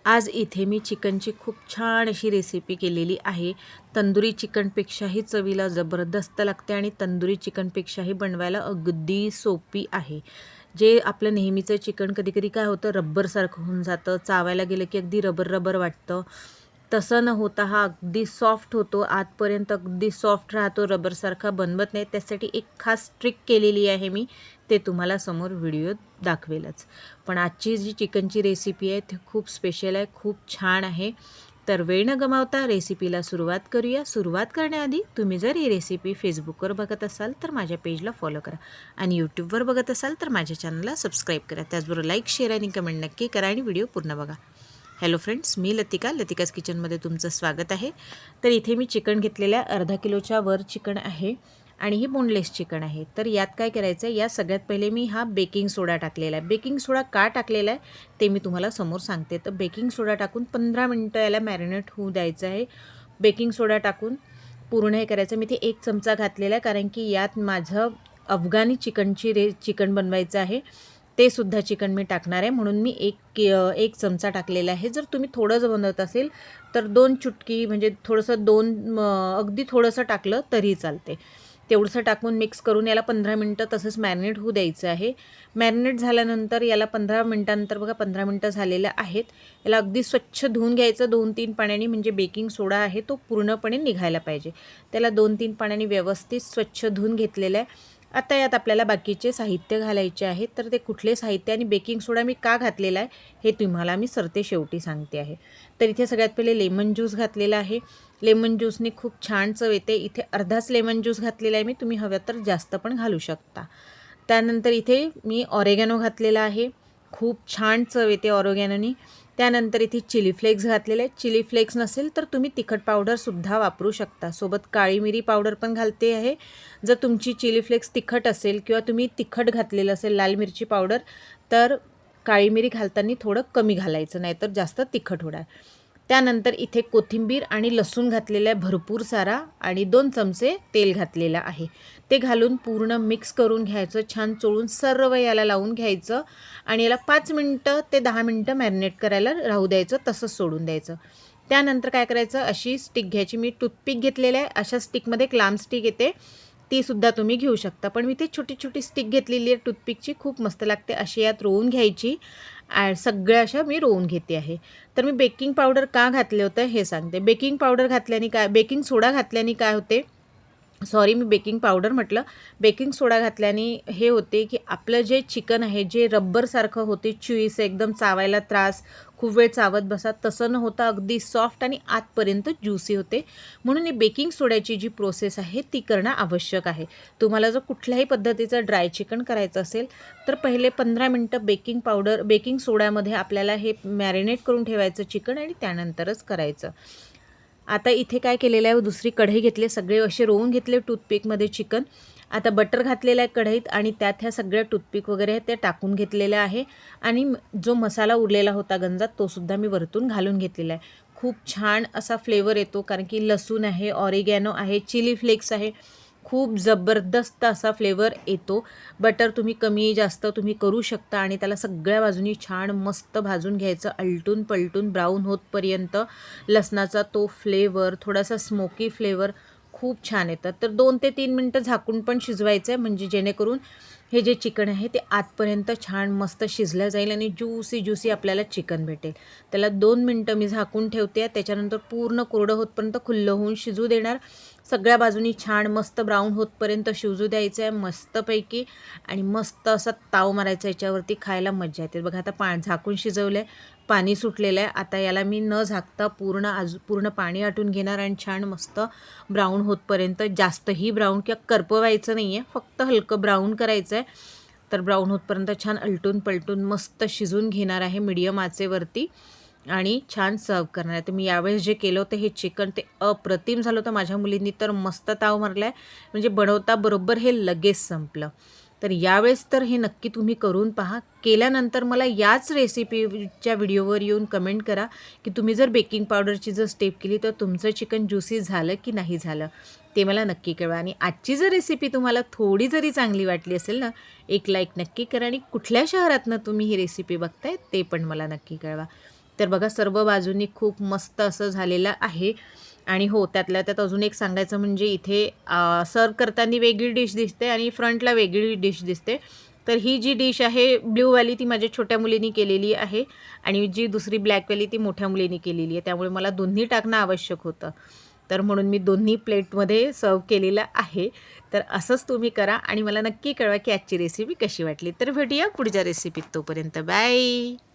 आज इथे मी चिकनची खूप छान अशी रेसिपी केलेली आहे। तंदुरी चिकनपेक्षाही चवीला जबरदस्त लागते आणि तंदुरी चिकनपेक्षाही बनवायला अगदी सोपी आहे। जे आपलं नेहमीचं चिकन कधी-कधी काय होतं रब्बरसारखं होऊन जातं, चावायला गेलं की अगदी रबर-रबर वाटतं। तसं न होता हा अगदी सॉफ्ट होतो, आतपर्यंत अगदी सॉफ्ट राहतो, रबरसारखा बनवत नाही। त्यासाठी एक खास ट्रिक केलेली आहे मी, ते तुम्हाला समोर व्हिडिओत दाखवेलच। पण आजची जी चिकनची रेसिपी आहे ती खूप स्पेशल आहे, खूप छान आहे। तर वेळ न गमावता रेसिपीला सुरुवात करूया। सुरुवात करण्याआधी तुम्ही जर ही रेसिपी फेसबुकवर बघत असाल तर माझ्या पेजला फॉलो करा आणि यूट्यूबवर बघत असाल तर माझ्या चॅनलला सबस्क्राईब करा। त्याचबरोबर लाईक, शेअर आणि कमेंट नक्की करा आणि व्हिडिओ पूर्ण बघा। हॅलो फ्रेंड्स, मी लतिकाज किचनमध्ये तुमचं स्वागत आहे। तर इथे मी चिकन घेतलेलं आहे, अर्धा किलोच्या वर चिकन आहे आणि ही बोनलेस चिकन आहे। तर यात काय करायचं आहे, या सगळ्यात पहिले मी हा बेकिंग सोडा टाकलेला आहे। बेकिंग सोडा का टाकलेला आहे ते मी तुम्हाला समोर सांगते। तर बेकिंग सोडा टाकून 15 मिनिटं याला मॅरिनेट होऊ द्यायचं आहे। बेकिंग सोडा टाकून पूर्ण हे करायचं। मी ते 1 चमचा घातलेला आहे, कारण की यात माझं अफगाणी चिकन बनवायचं आहे। ते सुद्धा चिकन मी टाकणार आहे, म्हणून मी एक चमचा टाकलेला आहे। जर तुम्ही थोडंसं बनवत असेल तर 2 चुटकी म्हणजे थोडंसं 2 अगदी थोडंसं टाकलं तरी चालते। तेवढंसं टाकून मिक्स करून याला 15 मिनिटं तसंच मॅरिनेट होऊ द्यायचं आहे। मॅरिनेट झाल्यानंतर याला 15 मिनिटानंतर बघा 15 मिनिटं झालेलं आहेत। याला अगदी स्वच्छ धुवून घ्यायचं 2-3 पाण्याने, म्हणजे बेकिंग सोडा आहे तो पूर्णपणे निघायला पाहिजे। त्याला 2-3 पाण्याने व्यवस्थित स्वच्छ धुवून घेतलेलं आहे। आता यात आपल्याला बाकीचे साहित्य घालायचे आहेत। तर ते कुठले साहित्य आणि बेकिंग सोडा मी का घातलेला आहे हे तुम्हाला मी सरते शेवटी सांगते आहे। तर इथे सगळ्यात पहिले लेमन ज्यूस घातलेला आहे। लेमन ज्यूसने खूप छान चव येते। इथे अर्धाच लेमन ज्यूस घातलेला आहे मी, तुम्ही हव्या तर जास्त पण घालू शकता। त्यानंतर इथे मी ऑरेगॅनो घातलेला आहे, खूप छान चव येते ऑरेगॅनोनी। त्यानंतर इथे चिली फ्लेक्स घातलेले आहेत। चिली फ्लेक्स नसेल तर तुम्ही तिखट पावडरसुद्धा वापरू शकता, सोबत काळी मिरी पावडर पण घालते आहे। जर तुमची चिली फ्लेक्स तिखट असेल किंवा तुम्ही तिखट घातलेलं असेल लाल मिरची पावडर, तर काळी मिरी घालताना थोडं कमी घालायचं, नाहीतर जास्त तिखट होणार। त्यानंतर इथे कोथिंबीर आणि लसूण घातलेला आहे भरपूर सारा, आणि 2 चमचे तेल घातलेलं आहे। ते घालून पूर्ण मिक्स करून घ्यायचं, छान चोळून सर्व याला लावून घ्यायचं आणि याला 5 मिनिटं ते 10 मिनिटं मॅरिनेट करायला राहू द्यायचं, तसंच सोडून द्यायचं। त्यानंतर काय करायचं, अशी स्टिक घ्यायची, मी टूथपिक घेतलेलं आहे। अशा स्टिकमध्ये एक लांब स्टिक येते, तीसुद्धा तुम्ही घेऊ शकता, पण मी ते छोटी स्टिक घेतलेली आहे टूथपिकची, खूप मस्त लागते। अशी यात रोवून घ्यायची, सगळ्या अशा मी रोवून घेते आहे। तर मी बेकिंग पावडर का घातले होतं हे सांगते। बेकिंग पावडर घातल्याने काय, बेकिंग सोडा घातल्याने काय होते, सॉरी मी बेकिंग पावडर म्हटलं, बेकिंग सोडा घातल्याने हे होते की आपलं जे चिकन आहे जे रब्बरसारखं होते, च्युईस एकदम चावायला त्रास, खूप वेळ चावत बसा, तसं न होता अगदी सॉफ्ट आणि आतपर्यंत ज्युसी होते। म्हणून ही बेकिंग सोड्याची जी प्रोसेस आहे ती करणं आवश्यक आहे। तुम्हाला जर कुठल्याही पद्धतीचं ड्राय चिकन करायचं असेल तर पहिले 15 मिनिटं बेकिंग सोड्यामध्ये आपल्याला हे मॅरिनेट करून ठेवायचं चिकन आणि त्यानंतरच करायचं। आता इथे काय केलेलं आहे, दुसरी कढई घेतली, सगळे असे रोवून घेतले टूथपिकमध्ये चिकन। आता बटर घातलेलं आहे कढईत आणि त्यात ह्या सगळ्या टूथपिक वगैरे ते टाकून घेतलेल्या आहे आणि जो मसाला उरलेला होता गंजात तो सुद्धा मी वरतून घालून घेतलेला आहे। खूप छान असा फ्लेवर येतो, कारण की लसूण आहे, ऑरिगॅनो आहे, चिली फ्लेक्स आहे, खूप जबरदस्त असा फ्लेवर येतो। बटर तुम्ही कमी जास्त तुम्ही करू शकता आणि त्याला सगळ्या बाजूनी छान मस्त भाजून घ्यायचं, आलटून पलटून ब्राऊन होतपर्यंत। लसणाचा तो फ्लेवर, थोडासा स्मोकी फ्लेवर खूप छान येतात। तर 2 ते 3 मिनिटं झाकून पण शिजवायचं आहे, म्हणजे जेणेकरून हे जे चिकन आहे ते आतपर्यंत छान मस्त शिजलं जाईल आणि ज्यूसी आपल्याला चिकन भेटेल। त्याला 2 मिनिटं मी झाकून ठेवते, त्याच्यानंतर पूर्ण कोरडं होतपर्यंत खुल्लं होऊन शिजू देणार। सगळ्या बाजूनी छान मस्त ब्राऊन होतपर्यंत शिजू द्यायचं आहे मस्तपैकी, आणि मस्त असा ताव मारायचा याच्यावरती, खायला मजा येते। बघा आता झाकून शिजवलं आहे, पाणी सुटलेलं आहे। आता याला मी न झाकता पूर्ण पाणी आटून घेणार आणि छान मस्त ब्राऊन होतपर्यंत, जास्तही ब्राऊन किंवा करपवायचं नाही आहे, फक्त हलकं ब्राऊन करायचं आहे। तर ब्राऊन होतपर्यंत छान आलटून पलटून मस्त शिजून घेणार आहे मीडियम आचेवरती आणि छान सर्व करणार आहे। तर मी यावेळेस जे केलं होतं हे चिकन ते अप्रतिम झालं होतं। माझ्या मुलींनी तर मस्त ताव मारला आहे, म्हणजे बनवता बरोबर हे लगेच संपलं। तर यावेळेस तर हे नक्की तुम्ही करून पहा। केल्यानंतर मला याच रेसिपीच्या व्हिडिओवर येऊन कमेंट करा की तुम्ही जर बेकिंग पावडरची जर स्टेप केली तर तुमचं चिकन ज्युसी झालं की नाही झालं, ते मला नक्की कळवा। आणि आजची जर रेसिपी तुम्हाला थोडी जरी चांगली वाटली असेल ना, एक लाईक नक्की करा आणि कुठल्या शहरातनं तुम्ही ही रेसिपी बघताय ते पण मला नक्की कळवा। तर बघा सर्व बाजूंनी खूप मस्त असं झालेलं आहे. आणि हो, त्यातल्या त्यात अजून एक सांगायचं म्हणजे इथे सर्व करताना वेगळी डिश दिसते आणि फ्रंटला वेगळी डिश दिसते. तर ही जी डिश आहे ब्ल्यूवाली ती माझ्या छोट्या मुलीनी केलेली आहे आणि जी दुसरी ब्लॅकवाली ती मोठ्या मुलीनी केलेली आहे. त्यामुळे मला दोन्ही टाकणं आवश्यक होतं. तर म्हणून मी दोन्ही प्लेटमध्ये सर्व केलेलं आहे. तर असंच तुम्ही करा आणि मला नक्की कळवा की आजची रेसिपी कशी वाटली. तर भेटूया पुढच्या रेसिपीत. तोपर्यंत बाय.